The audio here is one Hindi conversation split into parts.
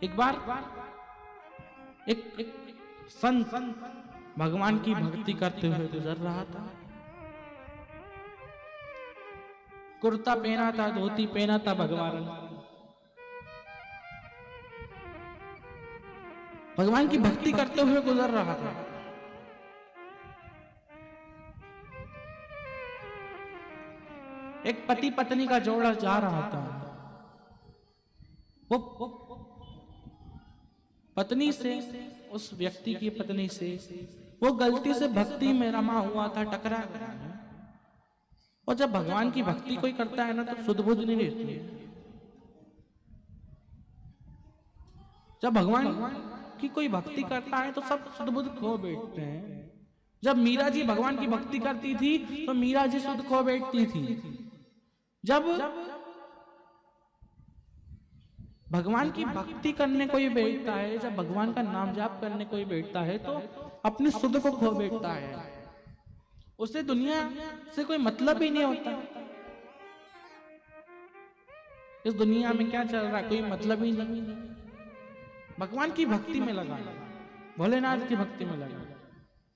एक बार एक संत भगवान की भक्ति करते हुए गुजर रहा था। कुर्ता पहना था, धोती पहना था, भगवान की भक्ति करते हुए गुजर रहा था। एक पति पत्नी का जोड़ा जा रहा था। वो पत्नी से, उस व्यक्ति की पत्नी से वो गलती से भक्ति में रमा हुआ था, टकरा गया। और जब भगवान की भक्ति कोई करता है ना तो सुध बुध नहीं रहती है। जब भगवान की कोई भक्ति करता है तो सब सुध बुध खो बैठते हैं। जब मीरा जी भगवान की भक्ति करती थी तो मीरा जी सुध खो बैठती थी। जब भगवान की भक्ति करने कोई बैठता है, जब भगवान का नाम जाप करने कोई बैठता है तो अपनी सुध को खो बैठता है। उसे दुनिया से कोई मतलब ही नहीं होता। इस दुनिया में क्या चल रहा है कोई मतलब ही नहीं। भगवान की भक्ति में लगा, भोलेनाथ की भक्ति में लगा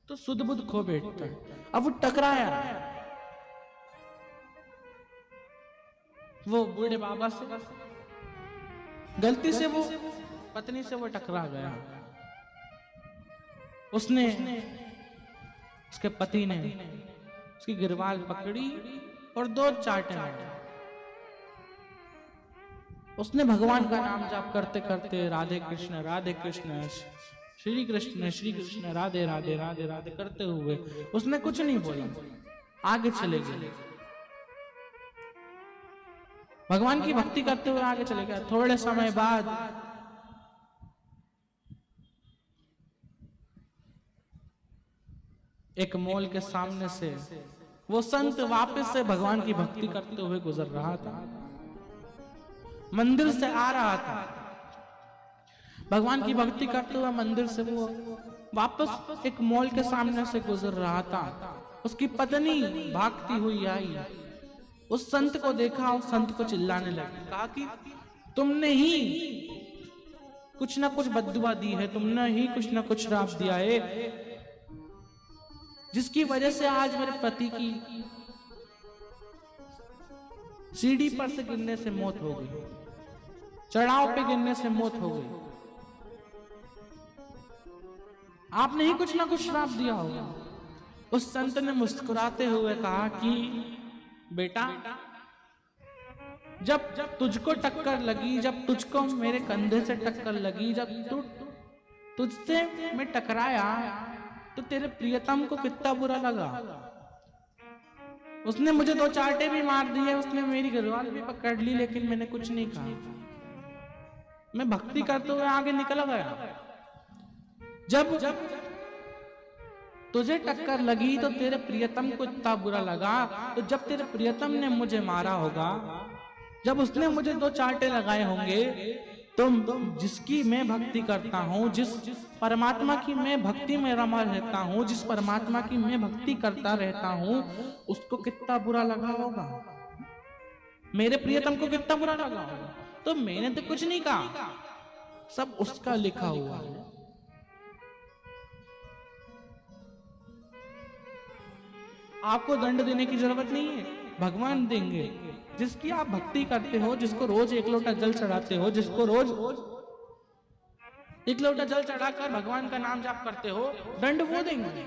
तो सुध बुध खो बैठता है। अब वो टकराया वो बूढ़े बाबा से, गलती से वो पत्नी से वो टकरा गया। उसने, उसके पति ने उसकी गिरवाल पकड़ी और दो चाटे मारे। उसने भगवान का नाम जाप करते करते राधे कृष्ण श्री कृष्ण राधे राधे राधे राधे करते हुए उसने कुछ नहीं बोला, आगे चले गए। भगवान की भक्ति करते हुए आगे चले गए। थोड़े समय बाद एक मॉल के सामने से वो संत वापस से भगवान की भक्ति करते हुए गुजर रहा था। मंदिर से आ रहा था, भगवान की भक्ति करते हुए मंदिर से वो वापस एक मॉल के सामने से गुजर रहा था। उसकी पत्नी भागती हुई आई, उस संत को देखा, उस संत को चिल्लाने लगी, कहा कि तुमने ही कुछ ना कुछ बद्दुआ दी है, तुमने ही कुछ ना कुछ श्राप दिया है, जिसकी वजह से आज मेरे पति की सीढ़ी पर से गिरने से मौत हो गई, चढ़ाव पे गिरने से मौत हो गई। आपने ही कुछ ना कुछ श्राप दिया होगा। उस संत ने मुस्कुराते हुए कहा कि बेटा, जब तुझको टक्कर लगी, जब तुझको मेरे कंधे से टक्कर लगी, जब तुझसे मैं टकराया तो तेरे प्रियतम को कितना बुरा लगा। उसने मुझे दो चांटे भी मार दिए, उसने मेरी गरवाल भी पकड़ ली, लेकिन मैंने कुछ नहीं कहा। मैं भक्ति करते हुए आगे निकल गया। जब तुझे टक्कर लगी तो तेरे प्रियतम को इतना बुरा लगा, तो जब तेरे प्रियतम ने मुझे मारा होगा, जब उसने मुझे दो चांटे लगाए होंगे, तो जिसकी मैं भक्ति करता हूँ, जिस परमात्मा की मैं भक्ति में रमा रहता हूँ, जिस परमात्मा की मैं भक्ति करता रहता हूँ, उसको कितना बुरा लगा होगा, मेरे प्रियतम को कितना बुरा लगा होगा। तो मैंने तो कुछ नहीं कहा, सब उसका लिखा हुआ है। आपको दंड देने की जरूरत नहीं है, भगवान देंगे। जिसकी आप भक्ति करते हो, जिसको रोज एक लोटा जल चढ़ाते हो, जिसको रोज एक लोटा जल चढ़ाकर भगवान का नाम जाप करते हो, दंड वो देंगे।